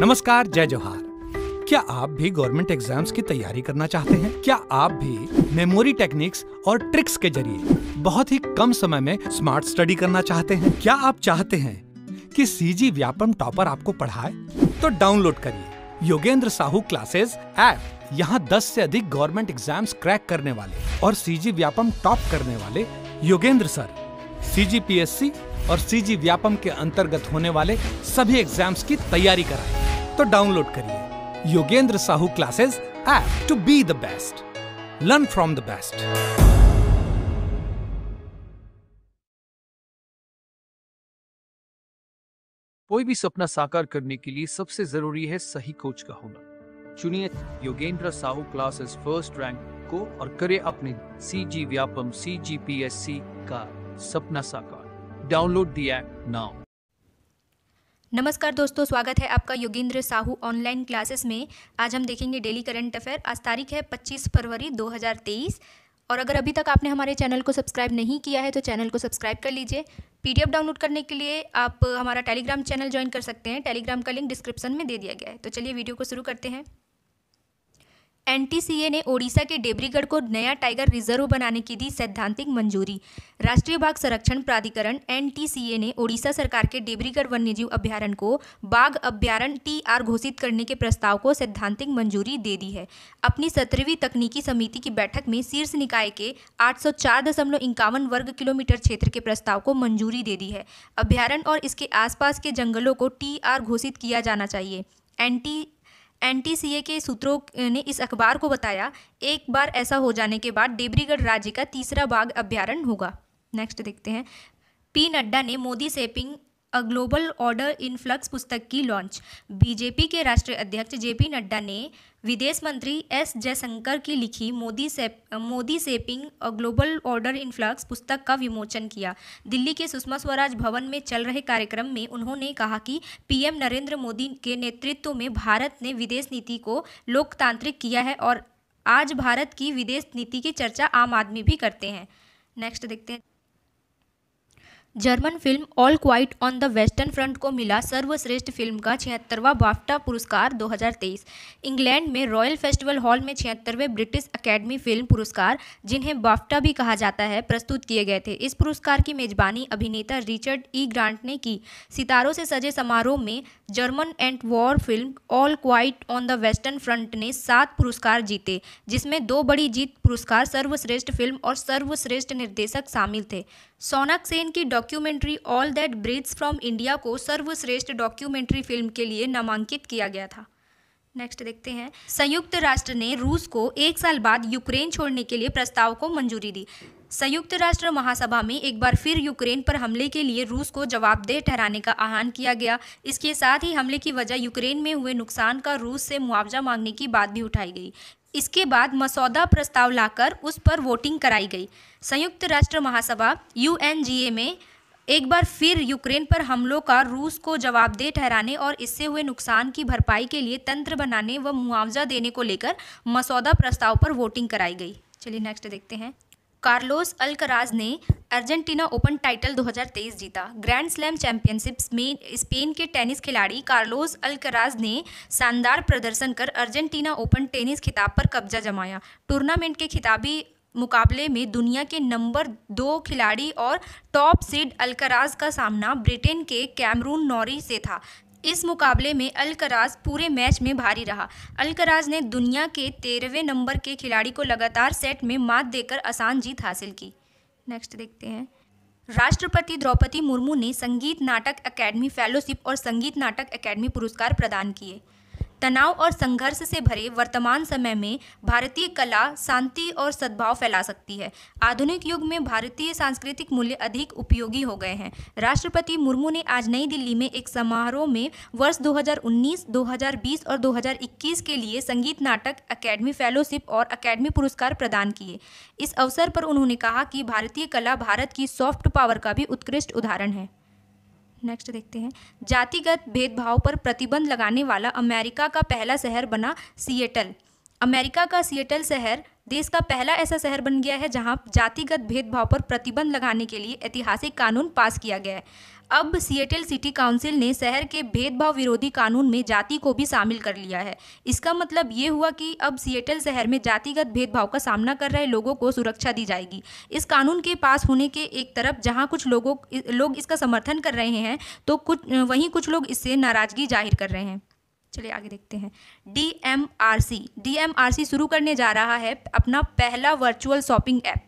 नमस्कार, जय जोहार। क्या आप भी गवर्नमेंट एग्जाम्स की तैयारी करना चाहते हैं? क्या आप भी मेमोरी टेक्निक्स और ट्रिक्स के जरिए बहुत ही कम समय में स्मार्ट स्टडी करना चाहते हैं? क्या आप चाहते हैं कि सीजी व्यापम टॉपर आपको पढ़ाए? तो डाउनलोड करिए योगेंद्र साहू क्लासेस ऐप। यहाँ 10 से अधिक गवर्नमेंट एग्जाम्स क्रैक करने वाले और सीजी व्यापम टॉप करने वाले योगेंद्र सर सीजीपीएससी और सीजी व्यापम के अंतर्गत होने वाले सभी एग्जाम्स की तैयारी कराएं। तो डाउनलोड करिए Yogendra Sahu classes app to be the best, learn from the best. कोई भी सपना साकार करने के लिए सबसे जरूरी है सही कोच का होना। चुनिए Yogendra Sahu classes first rank को और करें अपने सीजी व्यापम सीजीपीएससी का सपना साकार। Download the app now. नमस्कार दोस्तों, स्वागत है आपका योगेंद्र साहू ऑनलाइन क्लासेस में। आज हम देखेंगे डेली करंट अफेयर। आज तारीख है 25 फरवरी 2023 और अगर अभी तक आपने हमारे चैनल को सब्सक्राइब नहीं किया है तो चैनल को सब्सक्राइब कर लीजिए। पीडीएफ डाउनलोड करने के लिए आप हमारा टेलीग्राम चैनल ज्वाइन कर सकते हैं। टेलीग्राम का लिंक डिस्क्रिप्शन में दे दिया गया है। तो चलिए वीडियो को शुरू करते हैं। एनटीसीए ने ओडिशा के देब्रीगढ़ को नया टाइगर रिजर्व बनाने की दी सैद्धांतिक मंजूरी। राष्ट्रीय बाघ संरक्षण प्राधिकरण एनटीसीए ने ओडिशा सरकार के देब्रीगढ़ वन्यजीव अभ्यारण्य को बाघ अभ्यारण्य टीआर घोषित करने के प्रस्ताव को सैद्धांतिक मंजूरी दे दी है। अपनी 17वीं तकनीकी समिति की बैठक में शीर्ष निकाय के 804.51 वर्ग किलोमीटर क्षेत्र के प्रस्ताव को मंजूरी दे दी है। अभ्यारण्य और इसके आसपास के जंगलों को टीआर घोषित किया जाना चाहिए। एनटीसीए के सूत्रों ने इस अखबार को बताया, एक बार ऐसा हो जाने के बाद देब्रीगढ़ राज्य का तीसरा बाघ अभ्यारण्य होगा। नेक्स्ट देखते हैं। पी नड्डा ने Modi shaping a global order in flux पुस्तक की लॉन्च। बीजेपी के राष्ट्रीय अध्यक्ष जेपी नड्डा ने विदेश मंत्री एस जयशंकर की लिखी Modi shaping a global order in flux पुस्तक का विमोचन किया। दिल्ली के सुषमा स्वराज भवन में चल रहे कार्यक्रम में उन्होंने कहा कि पीएम नरेंद्र मोदी के नेतृत्व में भारत ने विदेश नीति को लोकतांत्रिक किया है और आज भारत की विदेश नीति की चर्चा आम आदमी भी करते हैं। नेक्स्ट देखते हैं। German film all quite on the western front को मिला सर्वश्रेष्ठ फिल्म का 76वां बाफ्टा पुरस्कार 2023। इंग्लैंड में रॉयल फेस्टिवल हॉल में 76वें ब्रिटिश अकेडमी फिल्म पुरस्कार, जिन्हें बाफ्टा भी कहा जाता है, प्रस्तुत किए गए थे। इस पुरस्कार की मेजबानी अभिनेता रिचर्ड ई ग्रांट ने की। सितारों से सजे समारोह में German and war film all quite on the western front ने 7 पुरस्कार जीते, जिसमें 2 बड़ी जीत पुरस्कार सर्वश्रेष्ठ फिल्म और सर्वश्रेष्ठ निर्देशक शामिल थे। सोनक सेन की documentary all that breathes from India को सर्वश्रेष्ठ डॉक्यूमेंट्री फिल्म के लिए नामांकित किया गया था। नेक्स्ट देखते हैं। संयुक्त राष्ट्र ने रूस को 1 साल बाद यूक्रेन छोड़ने के लिए प्रस्ताव को मंजूरी दी। संयुक्त राष्ट्र महासभा में एक बार फिर यूक्रेन पर हमले के लिए रूस को जवाबदेह ठहराने का आह्वान किया गया। इसके साथ ही हमले की वजह यूक्रेन में हुए नुकसान का रूस से मुआवजा मांगने की बात भी उठाई गई। इसके बाद मसौदा प्रस्ताव लाकर उस पर वोटिंग कराई गई। संयुक्त राष्ट्र महासभा यूएनजीए में एक बार फिर यूक्रेन पर हमलों का रूस को जवाबदेह ठहराने और इससे हुए नुकसान की भरपाई के लिए तंत्र बनाने व मुआवजा देने को लेकर मसौदा प्रस्ताव पर वोटिंग कराई गई। चलिए नेक्स्ट देखते हैं। कार्लोस अल्कराज ने अर्जेंटीना ओपन टाइटल 2023 जीता। ग्रैंड स्लैम चैंपियनशिप में स्पेन के टेनिस खिलाड़ी कार्लोस अल्कराज ने शानदार प्रदर्शन कर अर्जेंटीना ओपन टेनिस खिताब पर कब्जा जमाया। टूर्नामेंट के खिताबी मुकाबले में दुनिया के नंबर 2 खिलाड़ी और टॉप सीड अल्कराज का सामना ब्रिटेन के कैमरून नॉरी से था। इस मुकाबले में अल्कराज पूरे मैच में भारी रहा। अल्कराज ने दुनिया के 13वें नंबर के खिलाड़ी को लगातार सेट में मात देकर आसान जीत हासिल की। नेक्स्ट देखते हैं। राष्ट्रपति द्रौपदी मुर्मू ने संगीत नाटक अकेडमी फेलोशिप और संगीत नाटक अकेडमी पुरस्कार प्रदान किए। तनाव और संघर्ष से भरे वर्तमान समय में भारतीय कला शांति और सद्भाव फैला सकती है। आधुनिक युग में भारतीय सांस्कृतिक मूल्य अधिक उपयोगी हो गए हैं। राष्ट्रपति मुर्मू ने आज नई दिल्ली में एक समारोह में वर्ष 2019, 2020 और 2021 के लिए संगीत नाटक अकेडमी फेलोशिप और अकेडमी पुरस्कार प्रदान किए। इस अवसर पर उन्होंने कहा कि भारतीय कला भारत की सॉफ्ट पावर का भी उत्कृष्ट उदाहरण है। नेक्स्ट देखते हैं। जातिगत भेदभाव पर प्रतिबंध लगाने वाला अमेरिका का पहला शहर बना सिएटल। अमेरिका का सिएटल शहर देश का पहला ऐसा शहर बन गया है जहां जातिगत भेदभाव पर प्रतिबंध लगाने के लिए ऐतिहासिक कानून पास किया गया है। अब सिएटल सिटी काउंसिल ने शहर के भेदभाव विरोधी कानून में जाति को भी शामिल कर लिया है। इसका मतलब ये हुआ कि अब सिएटल शहर में जातिगत भेदभाव का सामना कर रहे लोगों को सुरक्षा दी जाएगी। इस कानून के पास होने के एक तरफ जहां कुछ लोग इसका समर्थन कर रहे हैं, तो कुछ लोग इससे नाराजगी जाहिर कर रहे हैं। चलिए आगे देखते हैं। डीएमआरसी शुरू करने जा रहा है अपना पहला virtual shopping app.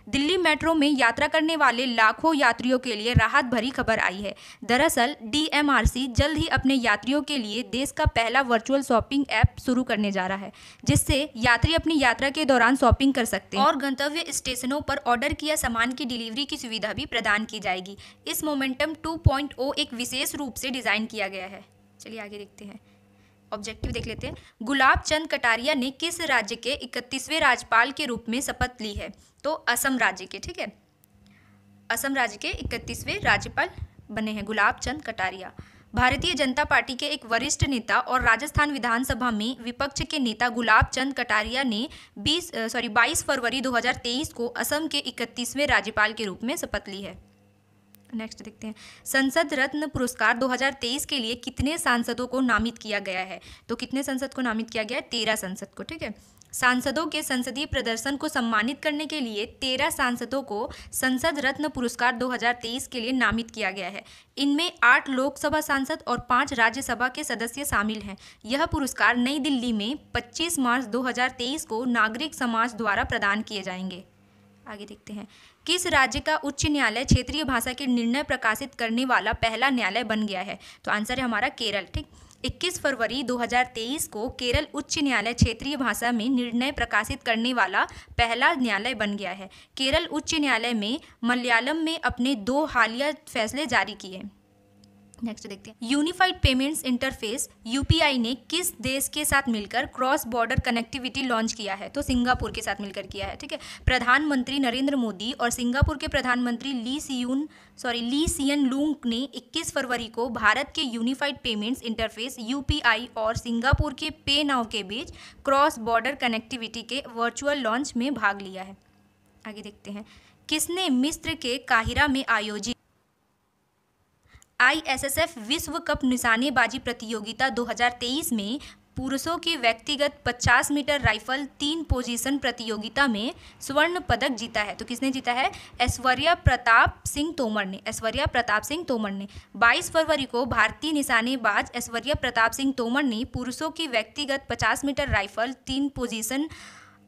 Delhi metro में यात्रा करने वाले लाखों यात्रियों के लिए राहत भरी खबर आई है। दरअसल डीएमआरसी जल्द ही अपने यात्रियों के लिए देश का पहला वर्चुअल शॉपिंग ऐप शुरू करने जा रहा है, जिससे यात्री अपनी यात्रा के दौरान शॉपिंग कर सकते हैं और गंतव्य स्टेशनों पर ऑर्डर किया सामान की डिलीवरी की सुविधा भी प्रदान की जाएगी। इस मोमेंटम 2.0 एक विशेष रूप से डिज़ाइन किया गया है। चलिए आगे देखते हैं, ऑब्जेक्टिव देख लेते हैं। गुलाब चंद कटारिया ने किस राज्य के 31वें राज्यपाल के रूप में शपथ ली है? तो असम राज्य के, ठीक है, असम राज्य के 31वें राज्यपाल बने हैं गुलाब चंद कटारिया। भारतीय जनता पार्टी के एक वरिष्ठ नेता और राजस्थान विधानसभा में विपक्ष के नेता गुलाब चंद कटारिया ने 22 फरवरी 2023 को असम के 31वें राज्यपाल के रूप में शपथ ली है। नेक्स्ट देखते हैं, संसद रत्न पुरस्कार 2023 के लिए कितने सांसदों को नामित किया गया है? तो कितने संसद को नामित किया गया है? 13 संसद को, ठीक है। सांसदों के संसदीय प्रदर्शन को सम्मानित करने के लिए 13 सांसदों को संसद रत्न पुरस्कार 2023 के लिए नामित किया गया है। इनमें 8 लोकसभा सांसद और 5 राज्यसभा के सदस्य शामिल हैं। यह पुरस्कार नई दिल्ली में 25 मार्च 2023 को नागरिक समाज द्वारा प्रदान किए जाएंगे। आगे देखते हैं, किस राज्य का उच्च न्यायालय क्षेत्रीय भाषा के निर्णय प्रकाशित करने वाला पहला न्यायालय बन गया है? तो आंसर है हमारा केरल, ठीक। 21 फरवरी 2023 को केरल उच्च न्यायालय क्षेत्रीय भाषा में निर्णय प्रकाशित करने वाला पहला न्यायालय बन गया है। केरल उच्च न्यायालय में मलयालम में अपने 2 हालिया फैसले जारी किए। नेक्स्ट देखते हैं, यूनिफाइड पेमेंट्स इंटरफेस यूपीआई ने किस देश के साथ मिलकर क्रॉस बॉर्डर कनेक्टिविटी लॉन्च किया है? तो सिंगापुर के साथ मिलकर किया है, ठीक है। प्रधानमंत्री नरेंद्र मोदी और सिंगापुर के प्रधानमंत्री ली सियन लूंग ने 21 फरवरी को भारत के यूनिफाइड पेमेंट्स इंटरफेस यूपीआई और सिंगापुर के पे नाउ के बीच क्रॉस बॉर्डर कनेक्टिविटी के वर्चुअल लॉन्च में भाग लिया है। आगे देखते हैं, किसने मिस्र के काहिरा में आयोजित ISSF विश्व कप निशानेबाजी प्रतियोगिता 2023 में पुरुषों के व्यक्तिगत 50 मीटर राइफल 3 पोजीशन प्रतियोगिता में स्वर्ण पदक जीता है? तो किसने जीता है? ऐश्वर्या प्रताप सिंह तोमर ने। 22 फरवरी को भारतीय निशानेबाज ऐश्वर्या प्रताप सिंह तोमर ने पुरुषों की व्यक्तिगत 50 मीटर राइफल 3 पोजीशन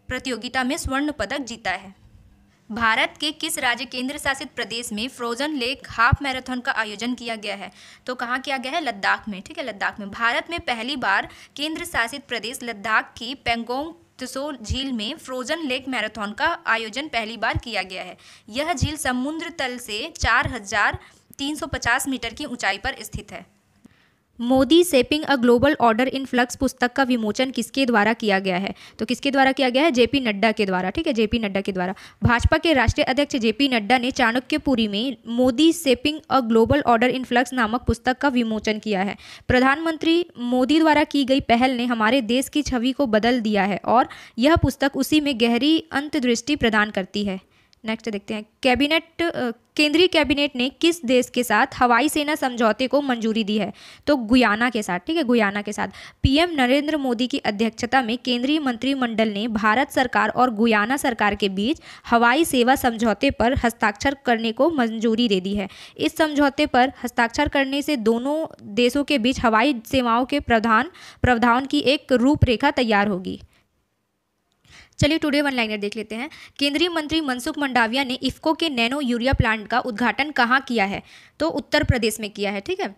प्रतियोगिता में स्वर्ण पदक जीता है। भारत के किस राज्य केंद्र शासित प्रदेश में फ्रोजन लेक हाफ मैराथन का आयोजन किया गया है? तो कहाँ किया गया है? लद्दाख में, ठीक है, लद्दाख में। भारत में पहली बार केंद्र शासित प्रदेश लद्दाख की पेंगोंग त्सो झील में फ्रोजन लेक मैराथन का आयोजन पहली बार किया गया है। यह झील समुद्र तल से 4350 मीटर की ऊंचाई पर स्थित है। Modi shaping a global order in flux पुस्तक का विमोचन किसके द्वारा किया गया है? तो किसके द्वारा किया गया है? जेपी नड्डा के द्वारा, ठीक है, जेपी नड्डा के द्वारा। भाजपा के राष्ट्रीय अध्यक्ष जेपी नड्डा ने चाणक्यपुरी में Modi shaping a global order in flux नामक पुस्तक का विमोचन किया है। प्रधानमंत्री मोदी द्वारा की गई पहल ने हमारे देश की छवि को बदल दिया है और यह पुस्तक उसी में गहरी अंतर्दृष्टि प्रदान करती है। नेक्स्ट देखते हैं, केंद्रीय कैबिनेट ने किस देश के साथ हवाई सेना समझौते को मंजूरी दी है? तो गुयाना के साथ, ठीक है, गुयाना के साथ। पीएम नरेंद्र मोदी की अध्यक्षता में केंद्रीय मंत्रिमंडल ने भारत सरकार और गुयाना सरकार के बीच हवाई सेवा समझौते पर हस्ताक्षर करने को मंजूरी दे दी है। इस समझौते पर हस्ताक्षर करने से दोनों देशों के बीच हवाई सेवाओं के प्रावधान की एक रूपरेखा तैयार होगी। चलिए टुडे वन लाइनर देख लेते हैं। केंद्रीय मंत्री मनसुख मंडाविया ने इफ्को के नैनो यूरिया प्लांट का उद्घाटन कहाँ किया है? तो उत्तर प्रदेश में किया है, ठीक है।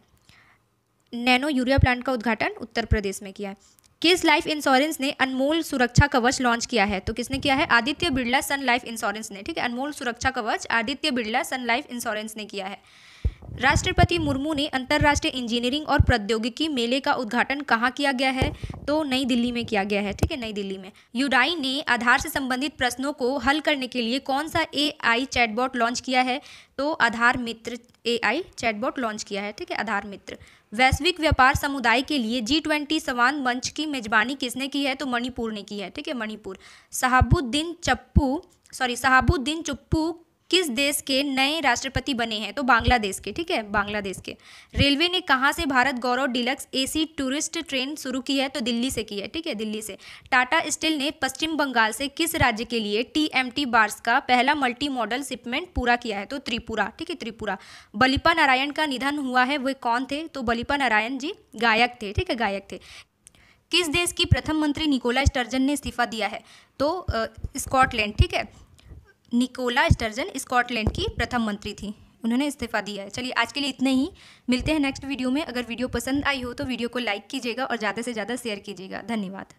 नैनो यूरिया प्लांट का उद्घाटन उत्तर प्रदेश में किया है। किस लाइफ इंश्योरेंस ने अनमोल सुरक्षा कवच लॉन्च किया है? तो किसने किया है? आदित्य बिरला सन लाइफ इंश्योरेंस ने, ठीक है। अनमोल सुरक्षा कवच आदित्य बिरला सन लाइफ इंश्योरेंस ने किया है। राष्ट्रपति मुर्मू ने अंतर्राष्ट्रीय इंजीनियरिंग और प्रौद्योगिकी मेले का उद्घाटन कहाँ किया गया है? तो नई दिल्ली में किया गया है, ठीक है, नई दिल्ली में। यूडाई ने आधार से संबंधित प्रश्नों को हल करने के लिए कौन सा AI चैटबॉट लॉन्च किया है? तो आधार मित्र AI चैटबॉट लॉन्च किया है, ठीक है, आधार मित्र। वैश्विक व्यापार समुदाय के लिए G20 संवाद मंच की मेजबानी किसने की है? तो मणिपुर ने की है, ठीक है, मणिपुर। शहाबुद्दीन चुप्पू किस देश के नए राष्ट्रपति बने हैं? तो बांग्लादेश के, ठीक है, बांग्लादेश के। रेलवे ने कहाँ से भारत गौरव डीलक्स एसी टूरिस्ट ट्रेन शुरू की है? तो दिल्ली से की है, ठीक है, दिल्ली से। टाटा स्टील ने पश्चिम बंगाल से किस राज्य के लिए TMT बार्स का पहला मल्टी मॉडल शिपमेंट पूरा किया है? तो त्रिपुरा, ठीक है, त्रिपुरा। बलिपा नारायण का निधन हुआ है, वे कौन थे? तो बलिपा नारायण जी गायक थे, ठीक है, गायक थे। किस देश की प्रथम मंत्री निकोला स्टर्जन ने इस्तीफा दिया है? तो स्कॉटलैंड, ठीक है, निकोला स्टर्जन स्कॉटलैंड की प्रथम मंत्री थी, उन्होंने इस्तीफा दिया है। चलिए आज के लिए इतना ही, मिलते हैं नेक्स्ट वीडियो में। अगर वीडियो पसंद आई हो तो वीडियो को लाइक कीजिएगा और ज़्यादा से ज़्यादा शेयर कीजिएगा। धन्यवाद।